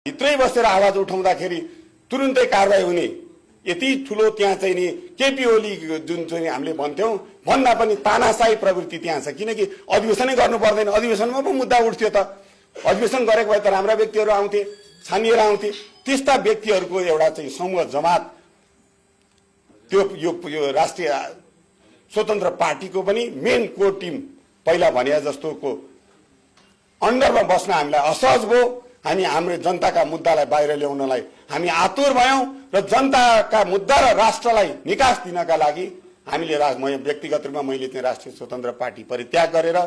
भित्रै बसेर आवाज उठाउँदाखेरि तुरुन्तै कारबाही हुने यति ठुलो त्यहाँ चाहिँ नि केपी ओली जुन चाहिँ हामीले भन्थ्यौं भन्दा पनि तानाशाही प्रवृत्ति त्यहाँ छ। किनकि अधिवेशनै गर्नु पर्दैन, अधिवेशनमा पो मुद्दा उठ्थ्यो त। अधिवेशन गरेको भए त राम्रा व्यक्तिहरू आउँथे, छानिएर आउँथे। त्यस्ता व्यक्तिहरूको एउटा चाहिँ समूह जमात त्यो यो राष्ट्रिय स्वतन्त्र पार्टीको पनि मेन कोर टिम पहिला भने जस्तोको अन्डरमा बस्न हामीलाई असहज भयो। हामी हाम्रो जनताका मुद्दालाई बाहिर ल्याउनलाई हामी आतुर भयौं र जनताका मुद्दा र राष्ट्रलाई निकास दिनका लागि हामीले व्यक्तिगत रूपमा मैले चाहिँ राष्ट्रिय स्वतन्त्र पार्टी परित्याग गरेर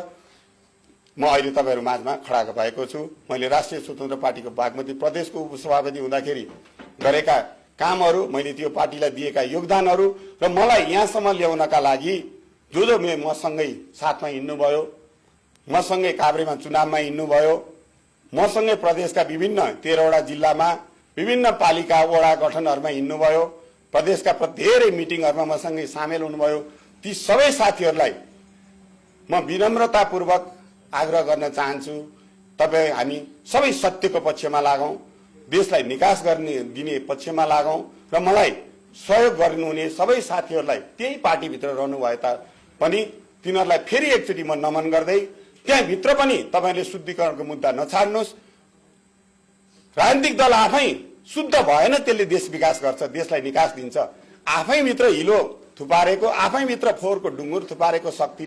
म अहिले तपाईहरु माझमा खडा भएको छु। मैले राष्ट्रिय स्वतन्त्र पार्टीको बागमती प्रदेशको उपसभापति हुँदाखेरि गरेका कामहरू, मैले त्यो पार्टीलाई दिएका योगदानहरू र मलाई यहाँसम्म ल्याउनका लागि जो मसँगै साथमा हिँड्नुभयो, मसँगै काभ्रेमा चुनावमा हिँड्नुभयो, मसँगै प्रदेशका विभिन्न 13वटा जिल्लामा विभिन्न पालिका वडा गठनहरुमा हिँड्नुभयो, प्रदेशका धेरै मिटिङहरुमा मसँगै सामेल हुनुभयो, ती सबै साथीहरुलाई म विनम्रतापूर्वक आग्रह गर्न चाहन्छु, तपाई हामी सबै सत्यको पक्षमा लागौं, देशलाई निकास गर्ने दिने पक्षमा लागौं र मलाई सहयोग गर्नुहुने सबै साथीहरुलाई त्यही पार्टी भित्र रहनु भए पनि तिनीहरुलाई फेरि एकचोटी म नमन गर्दै त्यहाँ भित्र पनि तपाईले शुद्धिकरणको मुद्दा नछाड्नुस्। राजनीतिक दल आफै शुद्ध भएन त्यसले देश विकास गर्छ, देशलाई निकास दिन्छ। आफै भित्र हिलो थुपारेको, आफै भित्र फोहोरको ढुङ्गुर थुपारेको शक्ति